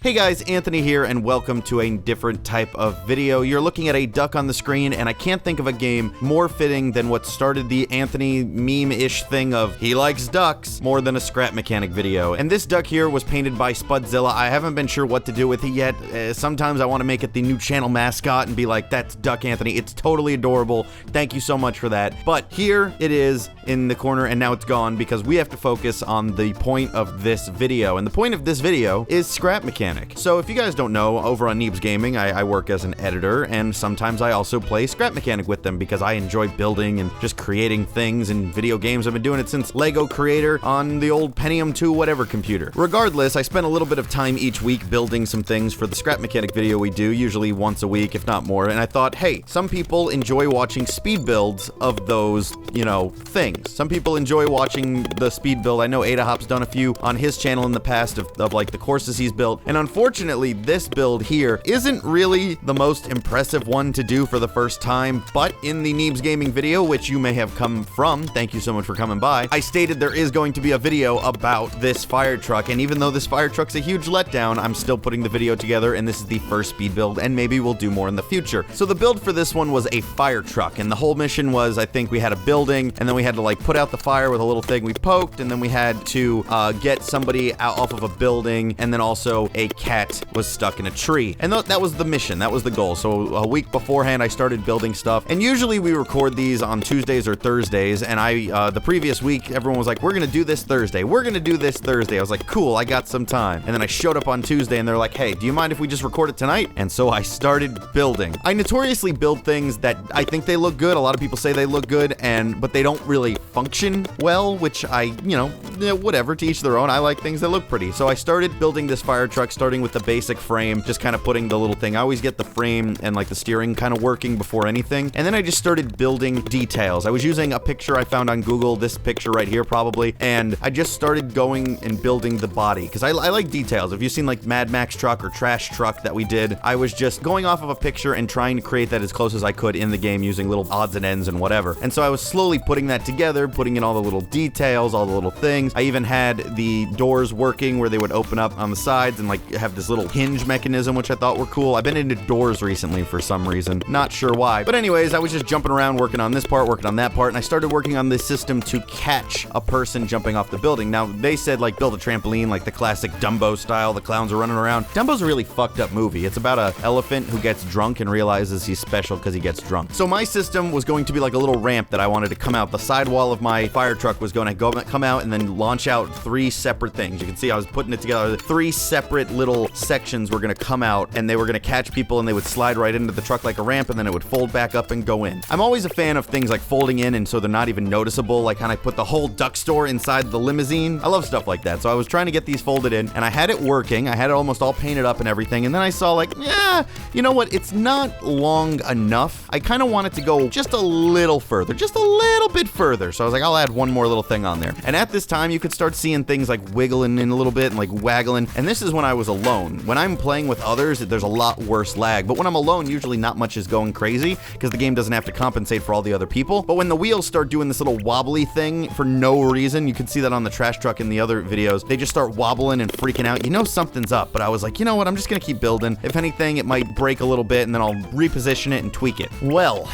Hey guys, Anthony here, and welcome to a different type of video. You're looking at a duck on the screen, and I can't think of a game more fitting than what started the Anthony meme-ish thing of he likes ducks more than a scrap mechanic video. And this duck here was painted by Spudzilla. I haven't been sure what to do with it yet. Sometimes I want to make it the new channel mascot and be like, that's Duck Anthony. It's totally adorable. Thank you so much for that. But here it is in the corner, and now it's gone because we have to focus on the point of this video. And the point of this video is scrap mechanic. So if you guys don't know, over on Neebs Gaming, I work as an editor, and sometimes I also play scrap mechanic with them because I enjoy building and just creating things in video games. I've been doing it since Lego Creator on the old Pentium 2 whatever computer. Regardless, I spend a little bit of time each week building some things for the scrap mechanic video we do, usually once a week, if not more, and I thought, hey, some people enjoy watching speed builds of those, you know, things. Some people enjoy watching the speed build. I know AdaHop's done a few on his channel in the past of like the courses he's built, and unfortunately, this build here isn't really the most impressive one to do for the first time, but in the Neebs Gaming video, which you may have come from, thank you so much for coming by, I stated there is going to be a video about this fire truck, and even though this fire truck's a huge letdown, I'm still putting the video together, and this is the first speed build, and maybe we'll do more in the future. So the build for this one was a fire truck, and the whole mission was, I think we had a building, and then we had to like put out the fire with a little thing we poked, and then we had to get somebody out off of a building, and then also a cat was stuck in a tree. And that was the mission, that was the goal. So a week beforehand, I started building stuff, and usually we record these on Tuesdays or Thursdays, and the previous week, everyone was like, we're gonna do this Thursday, we're gonna do this Thursday. I was like, cool, I got some time. And then I showed up on Tuesday, and they're like, hey, do you mind if we just record it tonight? And so I started building. I notoriously build things that I think they look good. A lot of people say they look good, but they don't really function well, which whatever, to each their own. I like things that look pretty. So I started building this fire truck, starting with the basic frame, just kind of putting the little thing. I always get the frame and like the steering kind of working before anything. And then I just started building details. I was using a picture I found on Google, this picture right here probably, and I just started going and building the body because I like details. If you've seen like Mad Max truck or Trash truck that we did, I was just going off of a picture and trying to create that as close as I could in the game using little odds and ends and whatever. And so I was slowly putting that together, putting in all the little details, all the little things. I even had the doors working where they would open up on the sides and like have this little hinge mechanism, which I thought were cool. I've been into doors recently for some reason, not sure why. But anyways, I was just jumping around, working on this part, working on that part, and I started working on this system to catch a person jumping off the building. Now, they said like build a trampoline, like the classic Dumbo style, the clowns are running around. Dumbo's a really fucked up movie. It's about an elephant who gets drunk and realizes he's special because he gets drunk. So my system was going to be like a little ramp that I wanted to come out. The sidewall of my fire truck was going to come out and then launch out 3 separate things. You can see I was putting it together. 3 separate little sections were going to come out, and they were going to catch people, and they would slide right into the truck like a ramp, and then it would fold back up and go in. I'm always a fan of things like folding in and so they're not even noticeable, like kind of put the whole duck store inside the limousine. I love stuff like that. So I was trying to get these folded in, and I had it working. I had it almost all painted up and everything, and then I saw like, yeah, you know what? It's not long enough. I kind of want it to go just a little further, just a little bit further. So I was like, I'll add one more little thing on there. And at this time, you could start seeing things like wiggling in a little bit and like waggling. And this is when I was alone. When I'm playing with others, there's a lot worse lag. But when I'm alone, usually not much is going crazy because the game doesn't have to compensate for all the other people. But when the wheels start doing this little wobbly thing for no reason, you can see that on the trash truck in the other videos, they just start wobbling and freaking out. You know something's up. But I was like, you know what? I'm just going to keep building. If anything, it might break a little bit and then I'll reposition it and tweak it. Well,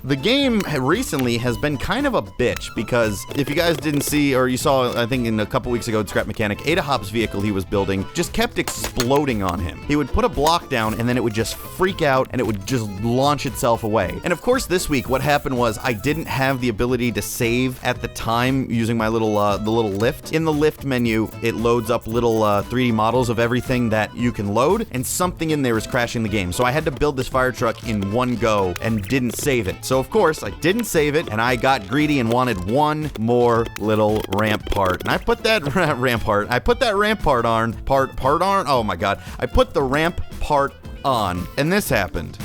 the game recently has been kind of a bitch because if you guys didn't see, or you saw, I think in a couple weeks ago, Scrap Mechanic, AdaHop's vehicle he was building just kept exploding on him. He would put a block down and then it would just freak out and it would just launch itself away. And of course this week what happened was I didn't have the ability to save at the time using my little the little lift. In the lift menu, it loads up little 3D models of everything that you can load, and something in there is crashing the game. So I had to build this fire truck in one go and didn't save it. So of course, I didn't save it, and I got greedy and wanted one more little ramp part. And I put that ramp part on, oh my god. I put the ramp part on, and this happened.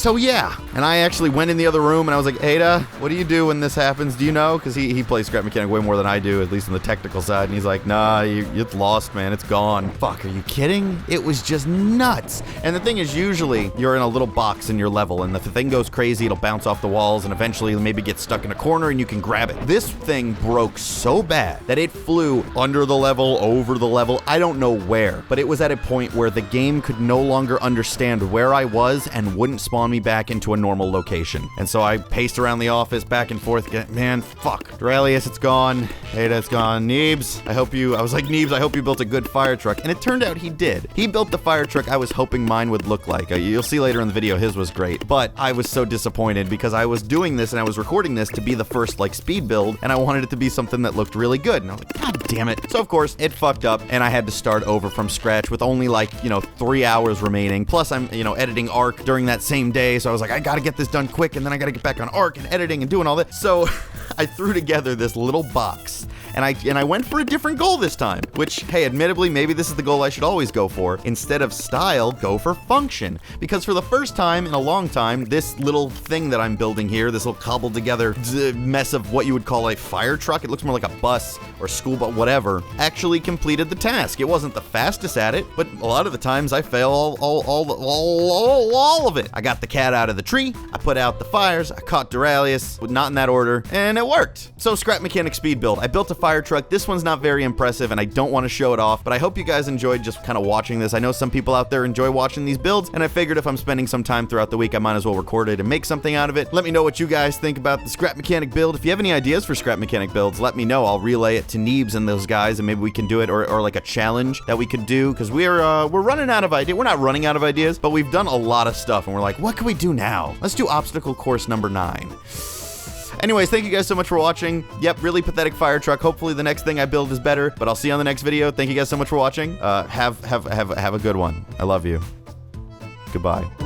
So yeah, and I actually went in the other room and I was like, Ada, what do you do when this happens? Do you know? Because he plays scrap mechanic way more than I do, at least on the technical side. And he's like, nah, you're lost, man. It's gone. Fuck, are you kidding? It was just nuts. And the thing is, usually you're in a little box in your level, and if the thing goes crazy, it'll bounce off the walls and eventually maybe get stuck in a corner and you can grab it. This thing broke so bad that it flew under the level, over the level, I don't know where, but it was at a point where the game could no longer understand where I was and wouldn't spawn me back into a normal location. And so I paced around the office back and forth. Man, fuck. Duralius, it's gone. Ada, it's gone. Neebs, I was like, Neebs, I hope you built a good fire truck. And it turned out he did. He built the fire truck I was hoping mine would look like. You'll see later in the video, his was great. But I was so disappointed because I was doing this and I was recording this to be the first, like, speed build, and I wanted it to be something that looked really good. And I was like, God damn it. So, of course, it fucked up, and I had to start over from scratch with only, like, 3 hours remaining. Plus, I'm, editing Arc during that same day, so I was like, I gotta get this done quick, and then I gotta get back on Arc and editing and doing all that. So, I threw together this little box, and I went for a different goal this time, which, hey, admittedly, maybe this is the goal I should always go for. Instead of style, go for function. Because for the first time in a long time, this little thing that I'm building here, this little cobbled together mess of what you would call a fire truck, it looks more like a bus or school bus, whatever, actually completed the task. It wasn't the fastest at it, but a lot of the times I fail all of it. I got the cat out of the tree, I put out the fires, I caught Duralius, not in that order, and it worked. So scrap mechanic speed build. I built a fire truck. This one's not very impressive and I don't want to show it off, but I hope you guys enjoyed just kind of watching this. I know some people out there enjoy watching these builds, and I figured if I'm spending some time throughout the week, I might as well record it and make something out of it. Let me know what you guys think about the scrap mechanic build. If you have any ideas for scrap mechanic builds, let me know. I'll relay it to Neebs and those guys, and maybe we can do it, or like a challenge that we could do, because we're running out of ideas. We're not running out of ideas, but we've done a lot of stuff, and we're like, what can we do now? Let's do obstacle course number 9. Anyways, thank you guys so much for watching. Yep, really pathetic fire truck. Hopefully the next thing I build is better, but I'll see you on the next video. Thank you guys so much for watching. Have a good one. I love you. Goodbye.